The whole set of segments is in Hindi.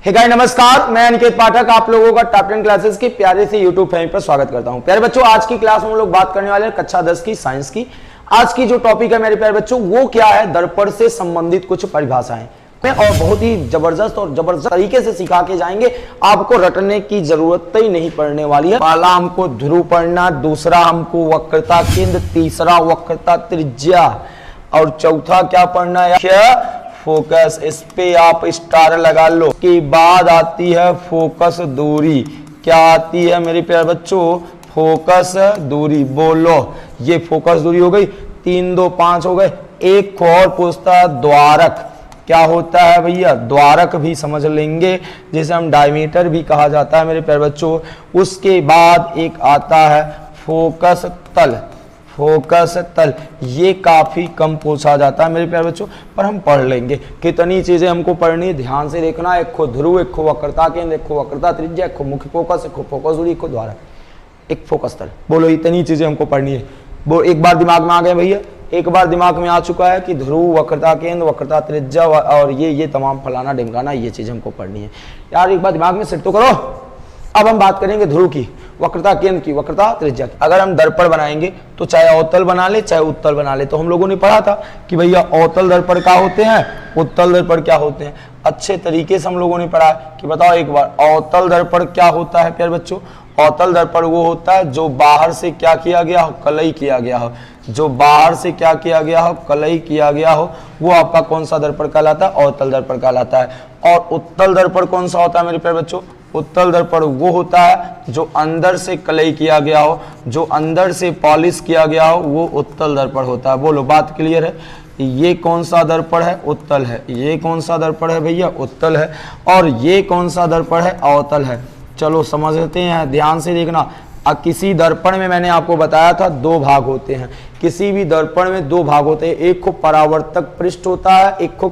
हे गाइस नमस्कार, मैं अनिकेत पाठक आप लोगों का टॉप 10 क्लासेस की प्यारे से यूट्यूब फैमिली पर स्वागत करता हूं। प्यारे बच्चों, आज की क्लास में हम लोग बात करने वाले हैं कक्षा 10 की साइंस की। आज की जो टॉपिक है मेरे प्यारे बच्चों वो क्या है, दर्पण से संबंधित कुछ परिभाषाएं और बहुत ही जबरदस्त तरीके से सिखा के जाएंगे। आपको रटने की जरूरत ही नहीं पड़ने वाली है। पहला हमको ध्रुव पढ़ना, दूसरा हमको वक्रता केंद्र, तीसरा वक्रता त्रिज्या और चौथा क्या पढ़ना है, फोकस। इस पे आप स्टार लगा लो। के बाद आती है फोकस दूरी। क्या आती है मेरे प्यारे बच्चों, फोकस दूरी। बोलो, ये फोकस दूरी हो गई, 3 2 5 हो गए। एक और पूछता है द्वारक। क्या होता है भैया, द्वारक भी समझ लेंगे, जिसे हम डायमीटर भी कहा जाता है मेरे प्यारे बच्चों। उसके बाद एक आता है फोकस तल। फोकस तल ये काफी कम पूछा जाता है मेरे प्यारे बच्चों, पर हम पढ़ लेंगे। कितनी चीजें हमको पढ़नी है, ध्यान से देखना। एक खो ध्रुव, एक खो वक्रता केंद्र, एक खो वक्रता त्रिज्या, एक खो मुख्य फोकस, एक खो फोकस दूरी, एक खो द्वारक, एक फोकस तल। बोलो, इतनी चीजें हमको पढ़नी है। वो एक बार दिमाग में आ गए भैया, एक बार दिमाग में आ चुका है कि ध्रुव, वक्रता केंद्र, वक्रता त्रिज्या और ये तमाम फलाना ढिमकाना, ये चीजें हमको पढ़नी है। यार एक बार दिमाग में सेट तो करो। अब हम बात करेंगे ध्रुव की, वक्रता केंद्र की, वक्रता त्रिज्या की। अगर हम दर्पण बनाएंगे तो चाहे अवतल बना ले चाहे उत्तल बना ले। तो हम लोगों ने पढ़ा था कि भैया अवतल दर्पण क्या होते हैं, उत्तल दर्पण क्या होते हैं। अच्छे तरीके से हम लोगों ने पढ़ा कि बताओ एक बार, अवतल दर्पण क्या होता है प्यारे बच्चों। अवतल दर्पण वो होता है जो बाहर से क्या किया गया हो, कलई किया गया हो। जो बाहर से क्या किया गया हो, कलई किया गया हो, वो आपका कौन सा दर्पण कहलाता है, अवतल दर्पण कहलाता है। और उत्तल दर्पण कौन सा होता है मेरे प्यारे बच्चों, उत्तल दर्पण वो होता है जो अंदर से कलई किया गया हो, जो अंदर से पॉलिश किया गया हो, वो उत्तल दर्पण होता है। बोलो, बात क्लियर है। ये कौन सा दर्पण है, उत्तल है। ये कौन सा दर्पण है भैया, उत्तल है। और ये कौन सा दर्पण है, अवतल है। चलो समझते हैं, ध्यान से देखना। किसी दर्पण में मैंने आपको बताया था 2 भाग होते हैं। किसी भी दर्पण में 2 भाग होते हैं। एक को परावर्तक पृष्ठ होता है, एक को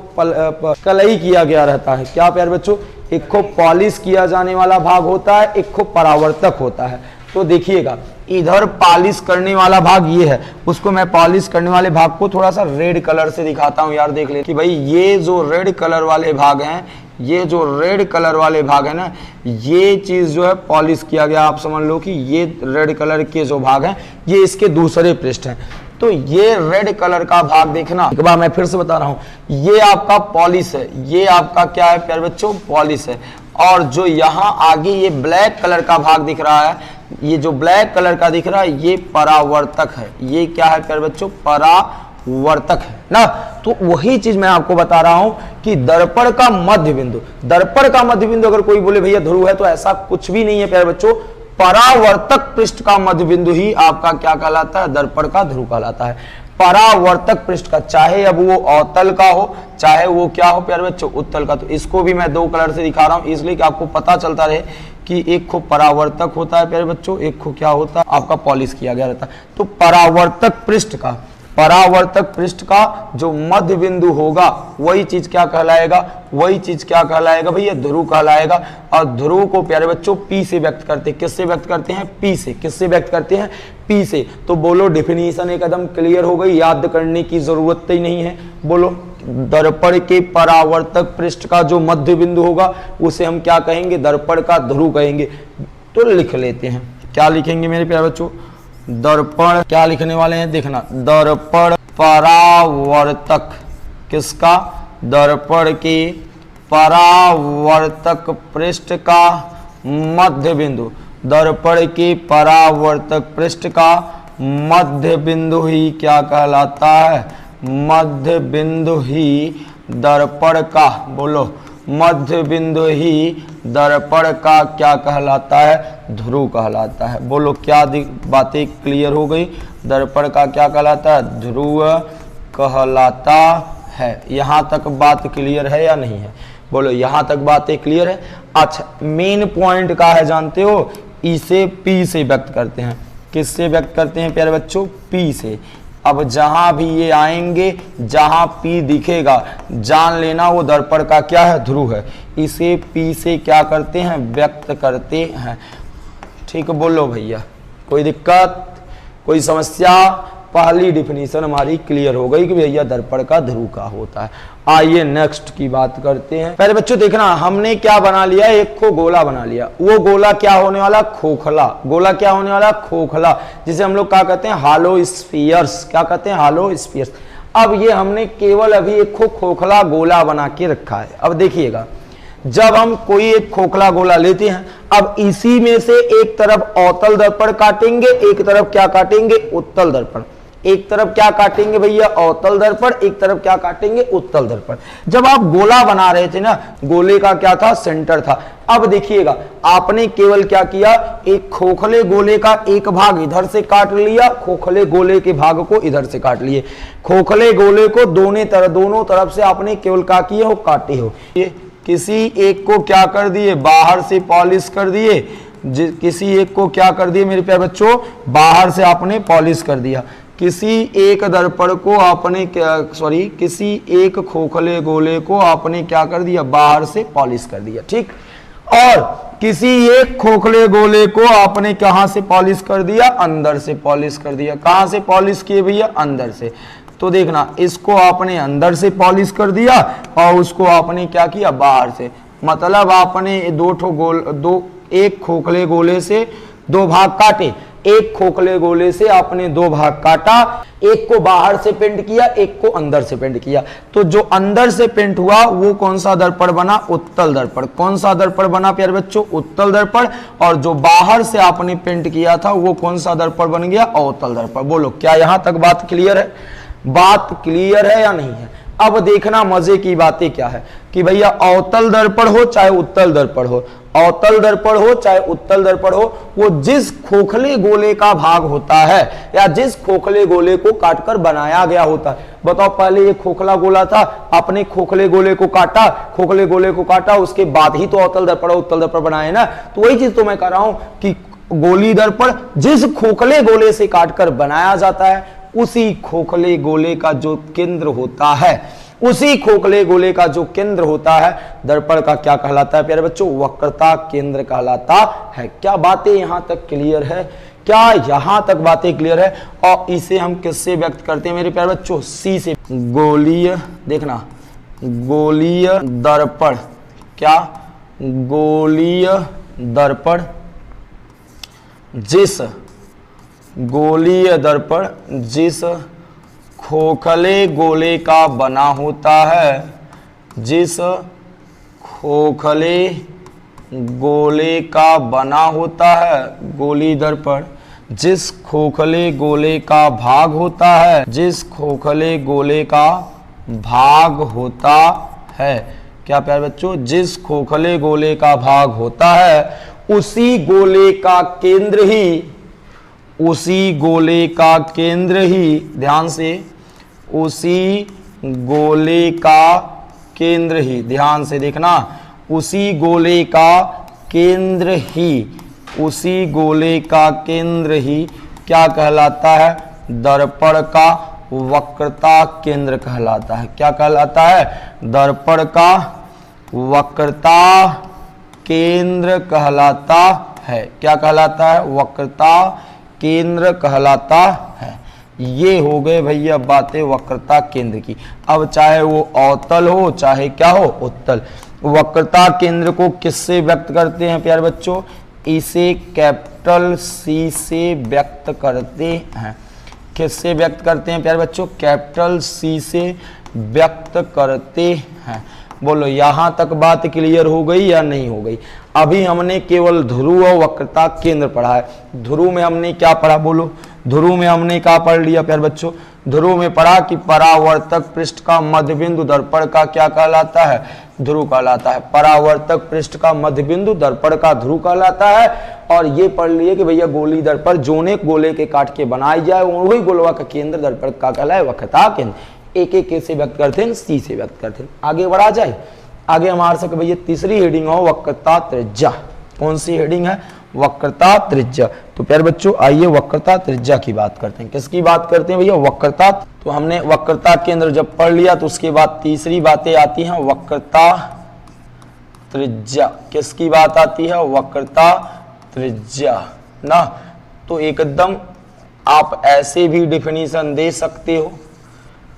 कलई किया गया रहता है। क्या प्यारे बच्चों, एक को पॉलिश किया जाने वाला भाग होता है, एक को परावर्तक होता है। तो देखिएगा, इधर पॉलिश करने वाला भाग ये है, उसको मैं पॉलिश करने वाले भाग को थोड़ा सा रेड कलर से दिखाता हूं। यार देख ले कि भाई ये जो रेड कलर वाले भाग हैं, ये जो रेड कलर वाले भाग है ना, ये चीज जो है पॉलिश किया गया। आप समझ लो कि ये रेड कलर के जो भाग हैं, ये इसके दूसरे पृष्ठ हैं। तो ये रेड कलर का भाग देखना, एक बार मैं फिर से बता रहा हूं, ये आपका पॉलिश है, ये आपका क्या है प्यारे बच्चों, पॉलिश है। और जो यहाँ आगे ये ब्लैक कलर का भाग दिख रहा है, ये जो ब्लैक कलर का दिख रहा है, ये परावर्तक है। ये क्या है प्यारे बच्चों, परावर्तक है ना। तो वही चीज मैं आपको बता रहा हूं कि दर्पण का मध्य बिंदु, दर्पण का मध्य बिंदु अगर कोई बोले भैया ध्रुव है, तो ऐसा कुछ भी नहीं है प्यारे बच्चों। परावर्तक पृष्ठ का मध्य बिंदु ही आपका क्या कहलाता है, दर्पण का ध्रुव कहलाता है। परावर्तक पृष्ठ का, चाहे अब वो अवतल का हो चाहे वो क्या हो प्यारे बच्चों, उत्तल का। तो इसको भी मैं 2 कलर से दिखा रहा हूं, इसलिए कि आपको पता चलता रहे कि एक को परावर्तक होता है प्यारे बच्चों, एक को क्या होता है आपका पॉलिश किया गया रहता है। तो परावर्तक पृष्ठ का, परावर्तक पृष्ठ का जो मध्य बिंदु होगा, वही चीज क्या कहलाएगा, वही चीज क्या कहलाएगा भैया, ध्रुव कहलाएगा। और ध्रुव को प्यारे बच्चों पी से व्यक्त करते हैं। किससे व्यक्त करते हैं, पी से। किससे व्यक्त करते हैं, पी से। तो बोलो, डेफिनेशन एकदम क्लियर हो गई, याद करने की जरूरत ही नहीं है। बोलो, दर्पण के परावर्तक पृष्ठ का जो मध्य बिंदु होगा, उसे हम क्या कहेंगे, दर्पण का ध्रुव कहेंगे। तो लिख लेते हैं, क्या लिखेंगे मेरे प्यारे बच्चों, दर्पण क्या लिखने वाले हैं, देखना, दर्पण परावर्तक, किसका, दर्पण के परावर्तक पृष्ठ का मध्य बिंदु। दर्पण के परावर्तक पृष्ठ का मध्य बिंदु ही क्या कहलाता है, मध्य बिंदु ही दर्पण का, बोलो, मध्य बिंदु ही दर्पण का क्या कहलाता है, ध्रुव कहलाता है। बोलो, क्या बातें क्लियर हो गई, दर्पण का क्या कहलाता है, ध्रुव कहलाता है। यहां तक बात क्लियर है या नहीं है, बोलो, यहां तक बातें क्लियर है। अच्छा, मेन पॉइंट का है जानते हो, इसे पी से व्यक्त करते हैं। किससे व्यक्त करते हैं प्यारे बच्चों, पी से। अब जहां भी ये आएंगे, जहां पी दिखेगा, जान लेना वो दर्पण का क्या है, ध्रुव है। इसे पी से क्या करते हैं, व्यक्त करते हैं। ठीक, बोलो भैया, कोई दिक्कत, कोई समस्या, पहली डिफिनीशन हमारी क्लियर हो गई कि भैया दर्पण का ध्रुव का होता है। आइए नेक्स्ट की बात करते हैं। पहले बच्चों देखना, हमने क्या बना लिया, एक को गोला बना लिया। वो गोला क्या होने वाला, खोखला। गोला क्या होने वाला, खोखला, जिसे हम लोग क्या कहते हैं, हालो स्फीयर्स। क्या कहते हैं, हालो स्फीयर्स। अब ये हमने केवल अभी एक खोखला गोला बना के रखा है। अब देखिएगा, जब हम कोई एक खोखला गोला लेते हैं, अब इसी में से एक तरफ अवतल दर्पण काटेंगे, एक तरफ क्या काटेंगे, उत्तल दर्पण। एक तरफ क्या काटेंगे भैया, अवतल दर्पण, एक तरफ क्या काटेंगे, उत्तल दर्पण। जब आप गोला बना रहे थे ना, गोले का क्या था, सेंटर था। अब देखिएगा, आपने केवल क्या किया, एक खोखले गोले का एक भाग इधर से काट लिया, खोखले गोले के भाग को इधर से काट लिए। खोखले गोले को दोनों तरफ से आपने केवल क्या किए हो, काटे हो। ये किसी एक को क्या कर दिए, बाहर से पॉलिश कर दिए। किसी एक को क्या कर दिए मेरे प्यारे बच्चों, बाहर से आपने पॉलिश कर दिया। किसी एक दर्पण को आपने किसी एक खोखले गोले को आपने क्या कर दिया, बाहर से पॉलिश कर दिया, ठीक। और किसी एक खोखले गोले को आपने कहां से पॉलिश कर दिया, अंदर से पॉलिश कर दिया। कहां से पॉलिश किए भैया, अंदर से। तो देखना, इसको आपने अंदर से पॉलिश कर दिया और उसको आपने क्या किया, बाहर से। मतलब आपने एक खोखले गोले से दो भाग काटे। एक खोखले गोले से आपने दो भाग काटा, एक को बाहर से पेंट किया, एक को अंदर से पेंट किया। तो जो अंदर से पेंट हुआ वो कौन सा दर्पण बना, उत्तल दर्पण। कौन सा दर्पण बना प्यारे बच्चों, उत्तल दर्पण। और जो बाहर से आपने पेंट किया था वो कौन सा दर्पण बन गया, अवतल दर्पण। बोलो, क्या यहां तक बात क्लियर है? बात क्लियर है या नहीं है? अब देखना मजे की बातें क्या है कि भैया अवतल दर्पण हो चाहे उत्तल दर्पण हो, अवतल दर्पण हो चाहे उत्तल दर्पण हो, वो जिस खोखले गोले का भाग होता है या जिस खोखले गोले को काटकर बनाया गया होता है। बताओ, पहले ये खोखला गोला था, आपने खोखले गोले को काटा, खोखले गोले को काटा, उसके बाद ही तो अवतल दर्पण उत्तल दर्पण बनाए ना। तो वही चीज तो मैं कह रहा हूं कि गोली दर्पण जिस खोखले गोले से काटकर बनाया जाता है, उसी खोखले गोले का जो केंद्र होता है, उसी खोखले गोले का जो केंद्र होता है, दर्पण का क्या कहलाता है प्यारे बच्चों, वक्रता केंद्र कहलाता है। क्या बातें यहां तक क्लियर है? क्या यहां तक बातें क्लियर है? और इसे हम किससे व्यक्त करते हैं मेरे प्यारे बच्चों, सी से। गोलीय, देखना, गोलीय दर्पण। क्या, गोलीय दर्पण। जिस गोलीय दर्पण जिस खोखले गोले का बना होता है, जिस खोखले गोले का बना होता है, गोली दर्पण जिस खोखले गोले का भाग होता है, जिस खोखले गोले का भाग होता है। क्या प्यारे बच्चों, जिस खोखले गोले का भाग होता है, उसी गोले का केंद्र ही, उसी गोले का केंद्र ही, ध्यान से, उसी गोले का केंद्र ही, ध्यान से देखना, उसी गोले का केंद्र ही, उसी गोले का केंद्र ही क्या कहलाता है, दर्पण का वक्रता केंद्र कहलाता है। क्या कहलाता है, दर्पण का वक्रता केंद्र कहलाता है। क्या कहलाता है, वक्रता केंद्र कहलाता है। ये हो गए भैया बातें वक्रता केंद्र की। अब चाहे वो अवतल हो चाहे क्या हो, उत्तल, वक्रता केंद्र को किससे व्यक्त करते हैं प्यारे बच्चों, इसे कैपिटल सी से व्यक्त करते हैं। किससे व्यक्त करते हैं प्यारे बच्चों, कैपिटल सी से व्यक्त करते हैं। बोलो, यहां तक बात क्लियर हो गई या नहीं हो गई? अभी हमने केवल ध्रुव और वक्रता केंद्र पढ़ा है। ध्रुव में हमने क्या पढ़ा, बोलो, ध्रुव में हमने क्या पढ़ लिया प्यारे बच्चों, ध्रुव में पढ़ा कि परावर्तक पृष्ठ का मध्यबिंदु दर्पण का क्या कहलाता है, ध्रुव कहलाता है। परावर्तक पृष्ठ का मध्यबिंदु दर्पण का ध्रुव कहलाता है। और ये पढ़ लिए कि भैया गोली दर्पण जोने गोले के काट के बनाई जाए, वही गोलवा का केंद्र दर्पण का कहलाए वक्रता केंद्र। एक एक से व्यक्त करते हैं, सी से व्यक्त करते हैं। आगे बढ़ा जाए, आगे हमारे सके भैया तीसरी हेडिंग हो वक्रता त्रिज्या। कौन सी हेडिंग है, वक्रता त्रिज्या। तो प्यारे बच्चों आइए वक्रता त्रिज्या की बात करते हैं। किसकी बात करते हैं भैया, वक्रता। तो हमने वक्रता केंद्र जब पढ़ लिया तो उसके बाद तीसरी बातें आती हैं वक्रता त्रिज्या। किसकी बात आती है, वक्रता त्रिज्या ना। तो एकदम आप ऐसे भी डिफिनीशन दे सकते हो,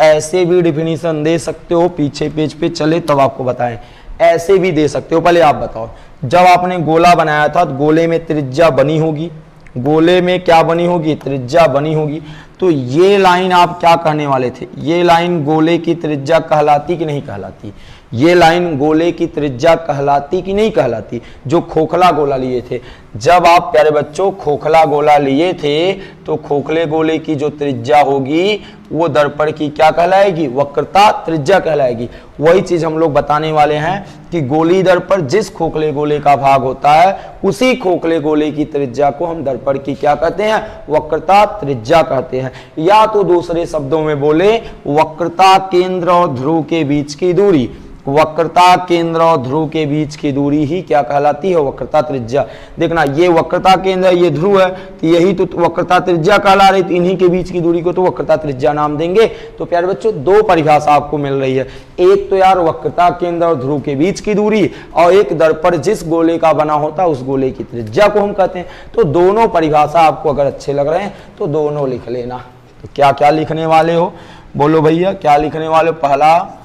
ऐसे भी डिफिनीशन दे सकते हो, पीछे पेज पे चले तब आपको बताएं, ऐसे भी दे सकते हो। पहले आप बताओ, जब आपने गोला बनाया था तो गोले में त्रिज्या बनी होगी, गोले में क्या बनी होगी, त्रिज्या बनी होगी। तो ये लाइन आप क्या कहने वाले थे, ये लाइन गोले की त्रिज्या कहलाती कि नहीं कहलाती, ये लाइन गोले की त्रिज्या कहलाती कि नहीं कहलाती, जो खोखला गोला लिए थे। जब आप प्यारे बच्चों खोखला गोला लिए थे तो खोखले गोले की जो त्रिज्या होगी वो दर्पण की क्या कहलाएगी, वक्रता त्रिज्या कहलाएगी। वही चीज हम लोग बताने वाले हैं कि गोली दर्पण जिस खोखले गोले का भाग होता है उसी खोखले गोले की त्रिज्या को हम दर्पण की क्या कहते हैं, वक्रता त्रिज्या कहते हैं। या तो दूसरे शब्दों में बोले, वक्रता केंद्र और ध्रुव के बीच की दूरी, वक्रता केंद्र और ध्रुव के बीच की दूरी ही क्या कहलाती है, वक्रता त्रिज्या। देखना, ये वक्रता केंद्र, ये ध्रुव है, तो यही तो वक्रता त्रिज्या कहला रही, तो इन्हीं के बीच की दूरी को तो वक्रता त्रिज्या नाम देंगे। तो प्यारे बच्चों दो परिभाषा आपको मिल रही है, एक तो यार वक्रता केंद्र और ध्रुव के बीच की दूरी, और एक दर्पण जिस गोले का बना होता है उस गोले की त्रिज्या को हम कहते हैं। तो दोनों परिभाषा आपको अगर अच्छे लग रहे हैं तो दोनों लिख लेना। तो क्या क्या लिखने वाले हो, बोलो भैया क्या लिखने वाले हो। पहला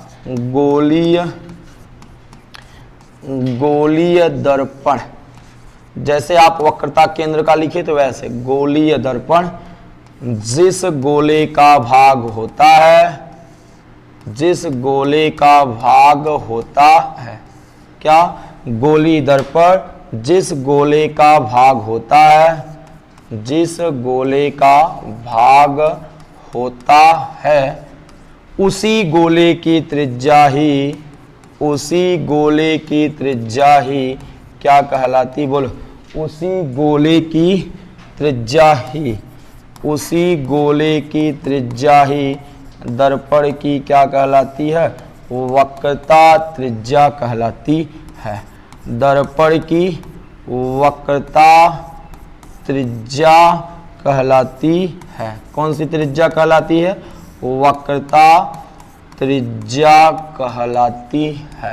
गोलीय दर्पण, जैसे आप वक्रता केंद्र का लिखे तो वैसे गोलीय दर्पण जिस गोले का भाग होता है, जिस गोले का भाग होता है, क्या, गोली दर्पण जिस गोले का भाग होता है, जिस गोले का भाग होता है उसी गोले की त्रिज्या ही, उसी गोले की त्रिज्या ही क्या कहलाती, बोलो, उसी गोले की त्रिज्या ही, उसी गोले की त्रिज्या ही दर्पण की क्या कहलाती है, वक्रता त्रिज्या कहलाती है। दर्पण की वक्रता त्रिज्या कहलाती है। कौन सी त्रिज्या कहलाती है, वक्रता त्रिज्या कहलाती है।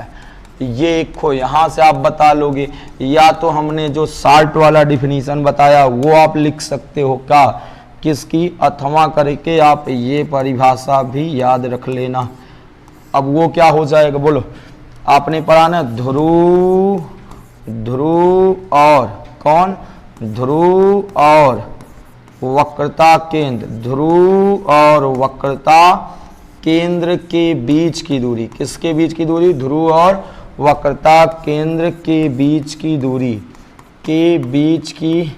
ये देखो यहाँ से आप बता लोगे, या तो हमने जो शार्ट वाला डिफिनीशन बताया वो आप लिख सकते हो क्या, किसकी, अथवा करके आप ये परिभाषा भी याद रख लेना। अब वो क्या हो जाएगा, बोलो, आपने पढ़ा ना, ध्रुव, ध्रुव और कौन, ध्रुव और वक्रता केंद्र, ध्रुव और वक्रता केंद्र के बीच की दूरी, किसके बीच की दूरी, ध्रुव और वक्रता केंद्र के बीच की दूरी, के बीच की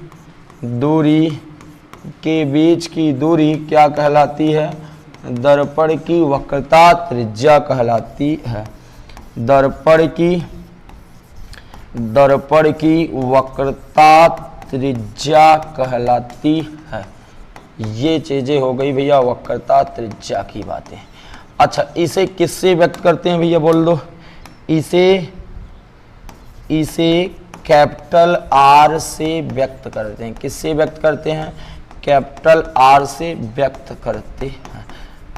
दूरी, के बीच की दूरी क्या कहलाती है, दर्पण की वक्रता त्रिज्या कहलाती है। दर्पण की वक्रता त्रिज्या कहलाती है। ये चीजें हो गई भैया वक्रता त्रिज्या की बातें। अच्छा, इसे किससे व्यक्त करते हैं भैया, बोल दो, इसे कैपिटल आर से व्यक्त करते हैं। किससे व्यक्त करते हैं, कैपिटल आर से व्यक्त करते हैं।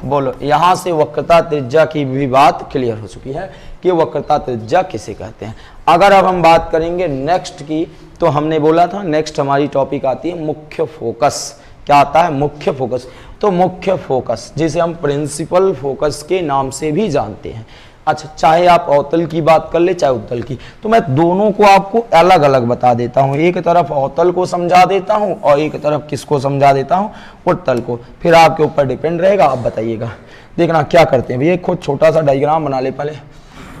बोलो, यहां से वक्रता त्रिज्या की भी बात क्लियर हो चुकी है कि वक्रता त्रिज्या किसे कहते हैं। अगर अब हम बात करेंगे नेक्स्ट की, तो हमने बोला था नेक्स्ट हमारी टॉपिक आती है मुख्य फोकस। क्या आता है, मुख्य फोकस। तो मुख्य फोकस जिसे हम प्रिंसिपल फोकस के नाम से भी जानते हैं। अच्छा, चाहे आप अवतल की बात कर ले चाहे उत्तल की, तो मैं दोनों को आपको अलग अलग बता देता हूं। एक तरफ अवतल को समझा देता हूं और एक तरफ किसको समझा देता हूं, उत्तल को। फिर आपके ऊपर डिपेंड रहेगा, आप बताइएगा। देखना क्या करते हैं भैया, खुद छोटा सा डायग्राम बना ले पहले।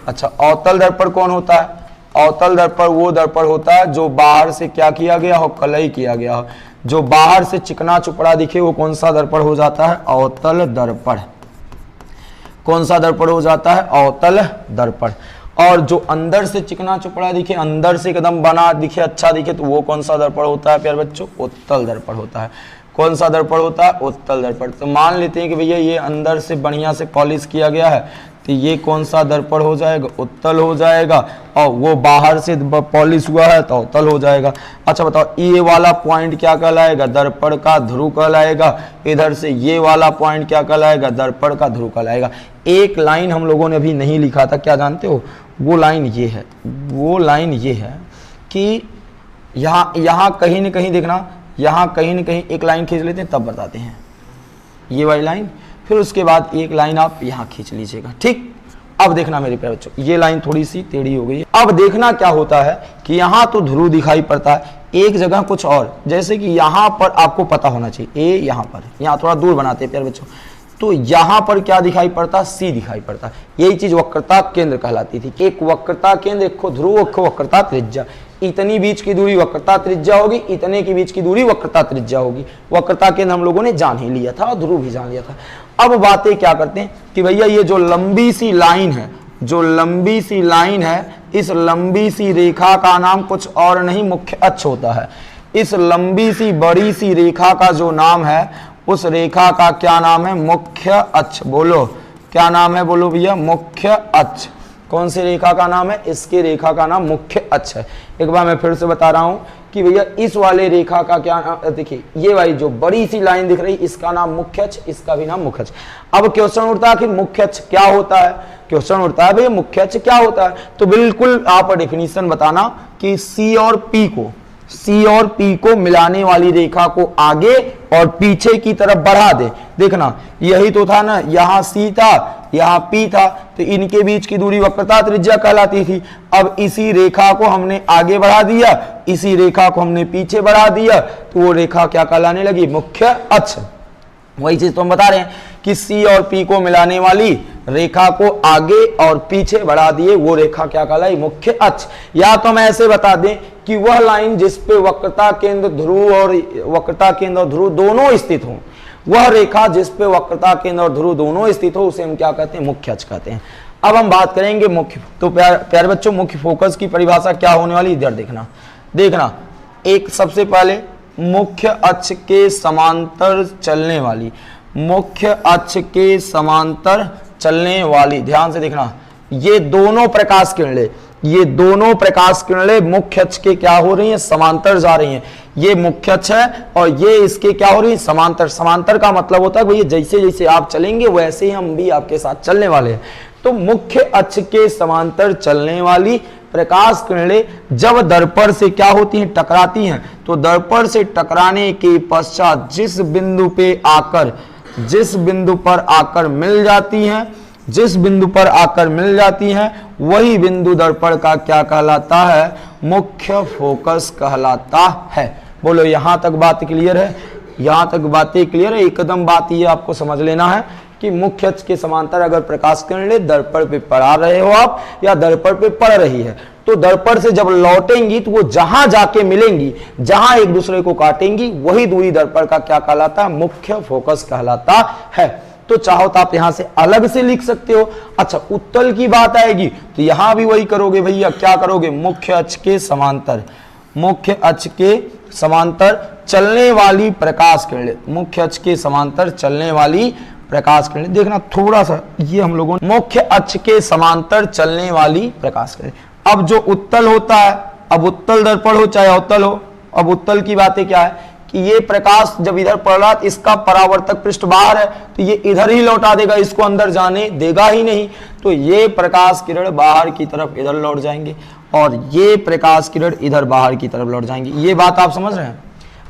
अच्छा, अवतल दर्पण कौन होता है, अवतल दर्पण वो दर्पण होता है जो बाहर से क्या किया गया हो, कलई किया गया हो। जो बाहर से चिकना चुपड़ा दिखे वो कौन सा दर्पण हो जाता है, अवतल दर्पण। कौन सा दर्पण हो जाता है, अवतल दर्पण। और जो अंदर से चिकना चुपड़ा दिखे, अंदर से एकदम बना दिखे, अच्छा दिखे, तो वो कौन सा दर्पण होता है प्यारे बच्चों, उत्तल दर्पण होता है। कौन सा दर्पण होता है, उत्तल दर्पण। तो मान लेते हैं कि भैया ये अंदर से बढ़िया से पॉलिश किया गया है, तो ये कौन सा दर्पण हो जाएगा, उत्तल हो जाएगा। और वो बाहर से पॉलिश हुआ है तो उत्तल हो जाएगा। अच्छा बताओ, ये वाला पॉइंट क्या कहलाएगा, दर्पण का ध्रुव कहलाएगा। इधर से ये वाला पॉइंट क्या कहलाएगा, दर्पण का ध्रुव कहलाएगा। एक लाइन हम लोगों ने अभी नहीं लिखा था, क्या जानते हो, वो लाइन ये है, वो लाइन ये है कि यहाँ कहीं न कहीं देखना, यहाँ कहीं ना कहीं एक लाइन खींच लेते हैं, तब बताते हैं ये वाली लाइन, फिर उसके बाद एक लाइन आप यहाँ खींच लीजिएगा। ठीक, अब देखना मेरे प्यारे बच्चों, ये लाइन थोड़ी सी टेढ़ी हो गई है। अब देखना क्या होता है कि यहाँ तो ध्रुव दिखाई पड़ता है, एक जगह कुछ और, जैसे कि यहाँ पर आपको पता होना चाहिए ए, यहाँ पर, यहाँ थोड़ा दूर बनाते हैं प्यारे बच्चों, तो यहाँ पर क्या दिखाई पड़ता, सी दिखाई पड़ता। यही चीज वक्रता केंद्र कहलाती थी। एक वक्रता केंद्र, एक ध्रुव, एक वक्रता त्रिज्या, इतनी बीच की दूरी वक्रता त्रिज्या होगी, इतने की बीच की दूरी वक्रता त्रिज्या होगी। वक्रता केंद्र हम लोगों ने जान ही लिया था और ध्रुव भी जान लिया था। अब बातें क्या करते हैं कि भैया ये जो लंबी सी लाइन है, जो लंबी सी लाइन है, इस लंबी सी रेखा का नाम कुछ और नहीं मुख्य अक्ष होता है। इस लंबी सी बड़ी सी रेखा का जो नाम है, उस रेखा का क्या नाम है, मुख्य अक्ष। बोलो क्या नाम है, बोलो भैया, मुख्य अक्ष। कौन सी रेखा का नाम है, इसके रेखा का नाम मुख्य अक्ष है। एक बार मैं फिर से बता रहा हूं कि भैया इस वाले रेखा का क्या नाम, देखिए ये वाली जो बड़ी सी लाइन दिख रही, इसका नाम मुख्य अक्ष, इसका भी नाम मुख्य अक्ष। अब क्वेश्चन उठता है कि मुख्य अक्ष क्या होता है, क्वेश्चन उठता है भैया मुख्य अक्ष क्या होता है, तो बिल्कुल आप डेफिनेशन बताना कि सी और पी को मिलाने वाली रेखा को आगे और पीछे की तरफ बढ़ा दे। देखना यही तो था ना, यहाँ सी था, यहाँ पी था, तो इनके बीच की दूरी वक्रता त्रिज्या कहलाती थी। अब इसी रेखा को हमने आगे बढ़ा दिया, इसी रेखा को हमने पीछे बढ़ा दिया, तो वो रेखा क्या कहलाने लगी, मुख्य अक्ष। वही चीज तो हम बता रहे हैं कि सी और पी को मिलाने वाली रेखा को आगे और पीछे बढ़ा दिए, वो रेखा क्या कहलाई, मुख्य अक्ष। या तो हम ऐसे बता दें कि वह लाइन जिस पे वक्रता केंद्र ध्रुव दोनों स्थित हों, वह रेखा जिस पे वक्रता केंद्र और ध्रुव दोनों स्थित हो, उसे हम क्या कहते हैं, मुख्य अक्ष कहते हैं। अब हम बात करेंगे मुख्य, तो प्यारे बच्चों मुख्य फोकस की परिभाषा क्या होने वाली, इधर देखना एक सबसे पहले मुख्य अक्ष के समांतर चलने वाली, मुख्य अक्ष के समांतर चलने वाली, ध्यान से देखना, ये दोनों प्रकाश किरणें मुख्य अक्ष के क्या हो रही हैं, समांतर जा रही हैं। ये मुख्य अक्ष है और ये इसके क्या हो रही है, समांतर। समांतर का मतलब होता है भैया जैसे जैसे आप चलेंगे वैसे ही हम भी आपके साथ चलने वाले हैं। तो मुख्य अक्ष के समांतर चलने वाली प्रकाश किरणें जब दर्पण से क्या होती हैं, टकराती हैं, तो दर्पण से टकराने के पश्चात जिस बिंदु पर आकर मिल जाती हैं, वही बिंदु दर्पण का क्या कहलाता है, मुख्य फोकस कहलाता है। बोलो यहां तक बात क्लियर है, यहां तक बातें क्लियर है, एकदम बात ये आपको समझ लेना है कि मुख्य अक्ष के समांतर अगर प्रकाश किरणें दर्पण पे पड़ा रहे हो आप या दर्पण पे पड़ रही है, तो दर्पण से जब लौटेंगी तो वो जहां जाके मिलेंगी, जहां एक दूसरे को काटेंगी, वही दूरी दर्पण का क्या कहलाता है, मुख्य फोकस कहलाता है। तो चाहो तो आप यहां से अलग से लिख सकते हो। अच्छा उत्तल की बात आएगी तो यहां भी वही करोगे भैया, क्या करोगे, मुख्य अक्ष के समांतर चलने वाली प्रकाश किरणें, मुख्य अक्ष के समांतर चलने वाली प्रकाश किरणें। देखना थोड़ा सा ये हम लोगों ने मुख्य अक्ष के समांतर चलने वाली प्रकाश किरणें। अब जो उत्तल होता है, अब उत्तल दर्पण हो चाहे अवतल हो, अब उत्तल की बातें क्या है कि ये प्रकाश जब इधर पड़ रहा है, इसका परावर्तक पृष्ठ बाहर है, तो ये इधर ही लौटा देगा, इसको अंदर जाने देगा ही नहीं। तो ये प्रकाश किरण बाहर की तरफ इधर लौट जाएंगे और ये प्रकाश किरण इधर बाहर की तरफ लौट जाएंगे। ये बात आप समझ रहे हैं।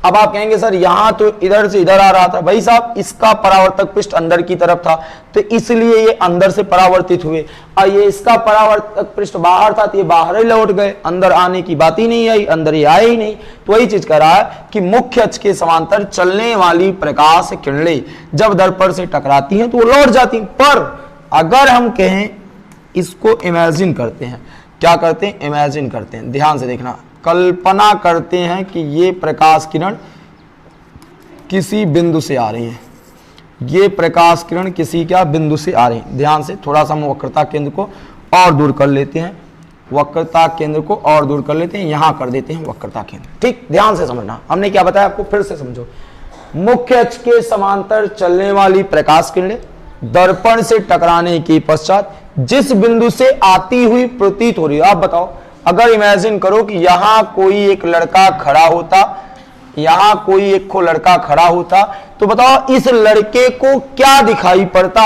अब आप कहेंगे सर यहां तो इधर से इधर आ रहा था, भाई साहब इसका परावर्तक पृष्ठ अंदर की तरफ था तो इसलिए ये अंदर से परावर्तित हुए, और ये इसका परावर्तक पृष्ठ बाहर था तो ये बाहर ही लौट गए, अंदर आने की बात ही नहीं आई, अंदर ये आए ही नहीं। तो वही चीज कह रहा है कि मुख्य अक्ष के समांतर चलने वाली प्रकाश किरणें जब दर्पण से टकराती हैं तो वो लौट जाती हैं। पर अगर हम कहें इसको इमेजिन करते हैं, क्या करते हैं, इमेजिन करते हैं, ध्यान से देखना, कल्पना करते हैं कि ये प्रकाश किरण किसी बिंदु से आ रही है, ये प्रकाश किरण किसी क्या बिंदु से आ रही है। ध्यान से थोड़ा सा हम वक्रता केंद्र को और दूर कर लेते हैं, वक्रता केंद्र को और दूर कर लेते हैं, यहां कर देते हैं वक्रता केंद्र। ठीक, ध्यान से समझना, हमने क्या बताया आपको, फिर से समझो। मुख्य अक्ष के समांतर चलने वाली प्रकाश किरणें दर्पण से टकराने के पश्चात जिस बिंदु से आती हुई प्रतीत हो रही है, आप बताओ, अगर इमेजिन करो कि यहां कोई एक लड़का खड़ा होता, यहां कोई एक को लड़का खड़ा होता तो बताओ इस लड़के को क्या दिखाई पड़ता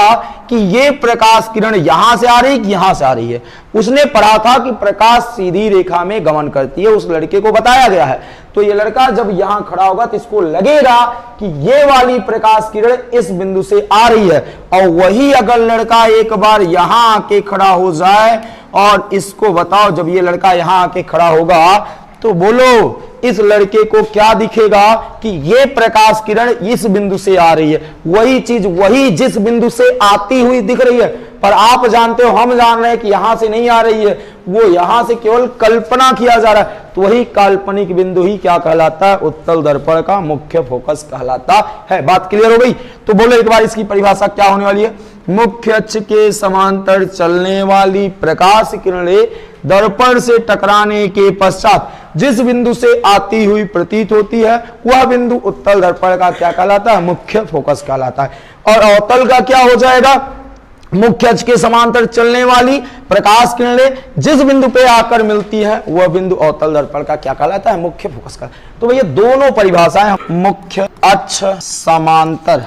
कि ये प्रकाश किरण यहां से आ रही कि यहां से आ रही है। उसने पढ़ा था कि प्रकाश सीधी रेखा में गमन करती है, उस लड़के को बताया गया है। तो ये लड़का जब यहां खड़ा होगा तो इसको लगेगा कि ये वाली प्रकाश किरण इस बिंदु से आ रही है। और वही अगर लड़का एक बार यहां आके खड़ा हो जाए और इसको बताओ, जब ये लड़का यहां आके खड़ा होगा तो बोलो इस लड़के को क्या दिखेगा कि ये प्रकाश किरण इस बिंदु से आ रही है। वही चीज वही जिस बिंदु से आती हुई दिख रही है, पर आप जानते हो, हम जान रहे हैं कि यहां से नहीं आ रही है, वो यहां से केवल कल्पना किया जा रहा है। तो वही काल्पनिक बिंदु ही क्या कहलाता है? उत्तल दर्पण का मुख्य फोकस कहलाता है। बात क्लियर हो गई? तो बोलो एक बार इसकी परिभाषा क्या होने वाली है? मुख्य अक्ष के समांतर चलने वाली प्रकाश किरणें दर्पण से टकराने के पश्चात जिस बिंदु से आती हुई प्रतीत होती है वह बिंदु उत्तल दर्पण का क्या कहलाता है? मुख्य फोकस कहलाता है। और अवतल का क्या हो जाएगा? मुख्य अक्ष के समांतर चलने वाली प्रकाश किरणें जिस बिंदु पे आकर मिलती है वह बिंदु अवतल दर्पण का क्या कहलाता है? मुख्य फोकस का। तो भैया दोनों परिभाषाएं, मुख्य अक्ष समांतर,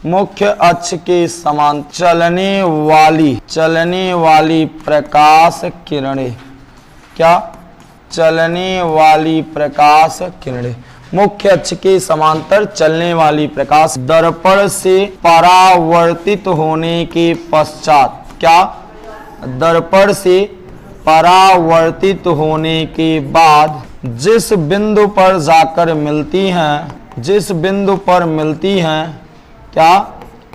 मुख्य अक्ष के समांतर चलने वाली प्रकाश किरणें, क्या? चलने वाली प्रकाश किरणें, मुख्य अक्ष के समांतर चलने वाली प्रकाश दर्पण से परावर्तित होने के पश्चात, क्या? दर्पण से परावर्तित होने के बाद जिस बिंदु पर जाकर मिलती हैं, जिस बिंदु पर मिलती हैं, क्या?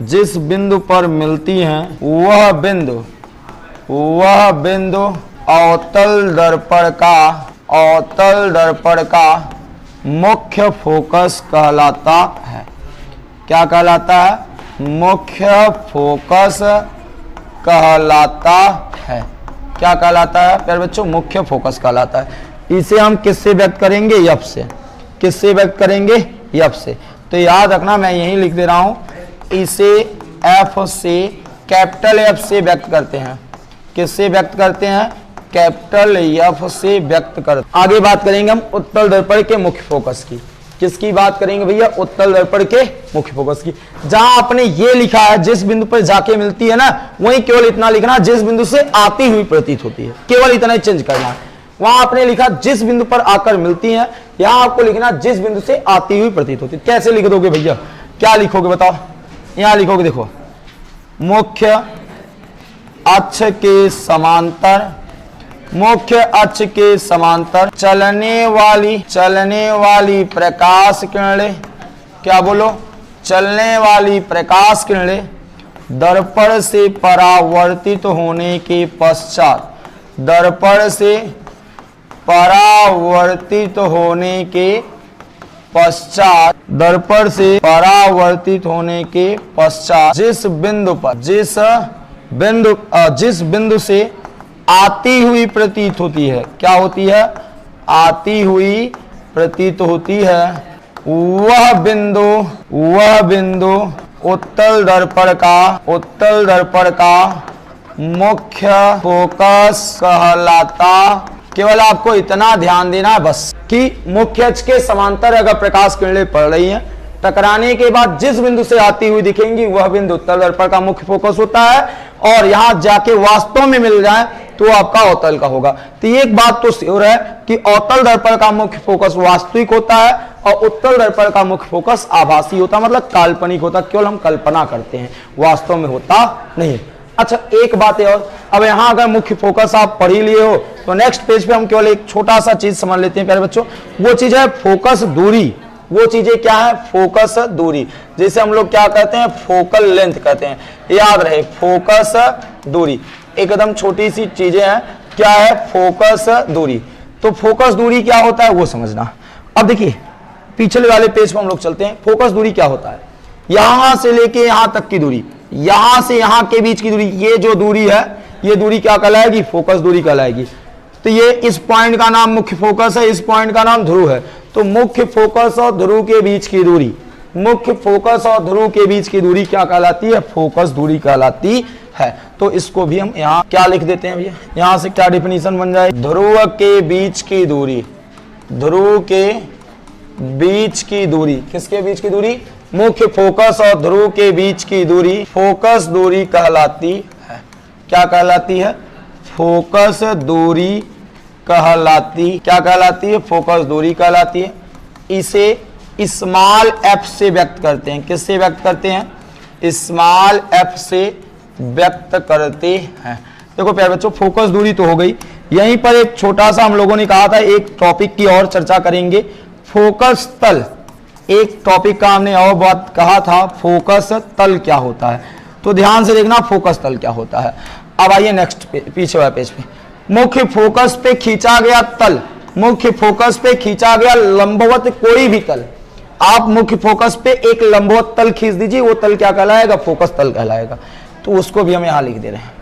जिस बिंदु पर मिलती हैं वह बिंदु अवतल दर्पण का मुख्य फोकस कहलाता है। क्या कहलाता है? मुख्य फोकस कहलाता है। क्या कहलाता है प्यारे बच्चों? मुख्य फोकस कहलाता है। इसे हम किससे व्यक्त करेंगे? एफ से। किससे व्यक्त करेंगे? एफ से। तो याद रखना, मैं यही लिख दे रहा हूं, इसे एफ से, कैपिटल एफ से व्यक्त करते हैं। किससे व्यक्त करते हैं? कैपिटल एफ से व्यक्त कर। आगे बात करेंगे हम उत्तल दर्पण के मुख्य फोकस की। किसकी बात करेंगे भैया? उत्तल दर्पण के मुख्य फोकस की। जहां आपने ये लिखा है जिस बिंदु पर जाके मिलती है ना, वहीं केवल इतना लिखना जिस बिंदु से आती हुई प्रतीत होती है, केवल इतना ही चेंज करना है। वहां आपने लिखा जिस बिंदु पर आकर मिलती है, यहां आपको लिखना जिस बिंदु से आती हुई प्रतीत होती है। कैसे लिख दोगे भैया? क्या लिखोगे बताओ? यहां लिखोगे, देखो, मुख्य अक्ष के समांतर, मुख्य अक्ष के समांतर चलने वाली प्रकाश किरणें, क्या बोलो? चलने वाली प्रकाश किरणें दर्पण से परावर्तित होने के पश्चात, दर्पण से परावर्तित होने के पश्चात, दर्पण से परावर्तित होने के पश्चात जिस बिंदु से आती हुई प्रतीत होती है, क्या होती है? आती हुई प्रतीत होती है, वह बिंदु उत्तल दर्पण का मुख्य फोकस कहलाता। केवल आपको इतना ध्यान देना है बस कि मुख्य अक्ष के समांतर अगर प्रकाश किरणें पड़ रही हैं, टकराने के बाद जिस बिंदु से आती हुई दिखेंगी वह बिंदु उत्तल दर्पण का मुख्य फोकस होता है। और यहां जाके वास्तव में मिल जाए तो आपका अवतल का होगा। तो एक बात तो श्योर है कि अवतल दर्पण का मुख्य फोकस वास्तविक होता है और उत्तल दर्पण का मुख्य फोकस आभासी होता है, मतलब काल्पनिक होता है, केवल हम कल्पना करते हैं, वास्तव में होता नहीं। अच्छा एक बात है और, अब यहां अगर मुख्य फोकस आप पढ़ ही लिए हो तो नेक्स्ट पेज पे हम केवल एक छोटा सा चीज समझ लेते हैं प्यारे बच्चों। वो चीज है फोकस दूरी। वो चीजें क्या है? फोकस दूरी। जैसे हम लोग क्या कहते हैं? फोकल लेंथ कहते हैं। याद रहे, फोकस दूरी एकदम छोटी सी चीजें हैं। क्या है? फोकस दूरी। तो फोकस दूरी क्या होता है वो समझना। अब देखिए पिछले वाले पेज पर हम लोग चलते हैं। फोकस दूरी क्या होता है? यहां से लेके यहां तक की दूरी, यहां से यहां के बीच की दूरी, ये जो दूरी है ये दूरी क्या कहलाएगी? फोकस दूरी कहलाएगी। तो ये इस पॉइंट का नाम मुख्य फोकस है, इस पॉइंट का नाम ध्रुव है। तो मुख्य फोकस और ध्रुव के बीच की दूरी, मुख्य फोकस और ध्रुव के बीच की दूरी क्या कहलाती है? फोकस दूरी कहलाती है। तो इसको भी हम यहाँ क्या लिख देते हैं भैया? यहाँ से क्या डिफिनीशन बन जाए? ध्रुव के बीच की दूरी, ध्रुव के बीच की दूरी, किसके बीच की दूरी, मुख्य फोकस और ध्रुव के बीच की दूरी फोकस दूरी कहलाती है। क्या कहलाती है, फोकस दूरी कहलाती, क्या कहलाती है, फोकस दूरी कहलाती है। इसे स्मॉल एफ से व्यक्त करते हैं, किससे व्यक्त करते हैं, स्मॉल एफ से व्यक्त करते हैं। देखो प्यारे बच्चों, फोकस दूरी तो हो गई। यहीं पर एक छोटा सा हम लोगों ने कहा था एक टॉपिक की और चर्चा करेंगे, फोकस तल। एक टॉपिक का हमने और बात कहा था, फोकस तल क्या होता है, तो ध्यान से देखना फोकस तल क्या होता है। अब आइए नेक्स्ट पीछे वाले पेज पे, मुख्य फोकस पे खींचा गया तल, मुख्य फोकस पे खींचा गया लंबवत कोई भी तल। आप मुख्य फोकस पे एक लंबवत तल खींच दीजिए, वो तल क्या कहलाएगा, फोकस तल कहलाएगा। तो उसको भी हम यहां लिख दे रहे हैं।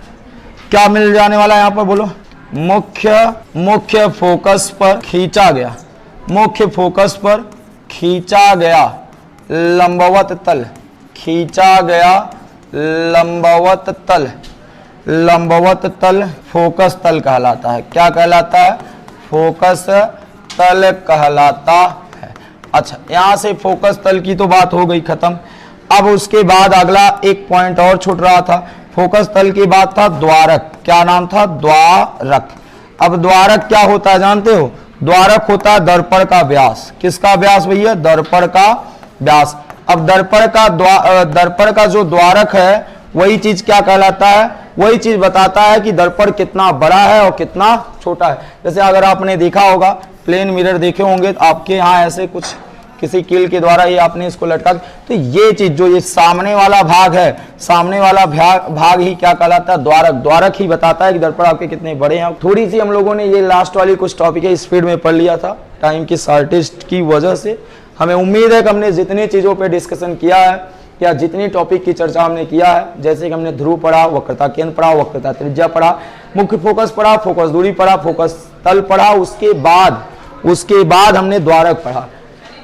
क्या मिल जाने वाला है यहां पर, बोलो, मुख्य फोकस पर खींचा गया, मुख्य फोकस पर खींचा गया लंबवत तल, खींचा गया लंबवत तल, लंबवत तल फोकस तल कहलाता है। क्या कहलाता है, फोकस तल कहलाता है। अच्छा, यहां से फोकस तल की तो बात हो गई खत्म। अब उसके बाद अगला एक पॉइंट और छूट रहा था, फोकस तल के बाद था द्वारक। क्या नाम था, द्वारक। अब द्वारक क्या होता है जानते हो, द्वारक होता है दर्पण का व्यास। किसका व्यास भैया, दर्पण का व्यास। अब दर्पण का जो द्वारक है वही चीज क्या कहलाता है, वही चीज बताता है कि दर्पण कितना बड़ा है और कितना छोटा है। जैसे अगर आपने देखा होगा, प्लेन मिरर देखे होंगे तो आपके यहाँ ऐसे कुछ किसी कील के द्वारा ये आपने इसको लटका, तो ये चीज जो ये सामने वाला भाग है, सामने वाला भाग ही क्या कहलाता है, द्वारक। द्वारक ही बताता है कि दर्पण आपके कितने बड़े हैं। थोड़ी सी हम लोगों ने ये लास्ट वाली कुछ टॉपिक है स्पीड में पढ़ लिया था टाइम की शॉर्टेज की वजह से। हमें उम्मीद है कि हमने जितनी चीजों पर डिस्कशन किया है या जितनी टॉपिक की चर्चा हमने किया है, जैसे कि हमने ध्रुव पढ़ा, वक्रता केंद्र पढ़ा, वक्रता त्रिज्या पढ़ा, मुख्य फोकस पढ़ा, फोकस दूरी पढ़ा, फोकस तल पढ़ा, उसके बाद हमने द्वारक पढ़ा।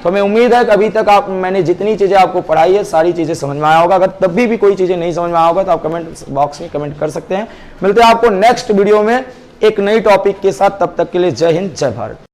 तो हमें उम्मीद है कि अभी तक मैंने जितनी चीजें आपको पढ़ाई है सारी चीजें समझ में आया होगा। अगर तब भी कोई चीजें नहीं समझ में आया होगा तो आप कमेंट बॉक्स में कमेंट कर सकते हैं। मिलते हैं आपको नेक्स्ट वीडियो में एक नई टॉपिक के साथ, तब तक के लिए जय हिंद जय भारत।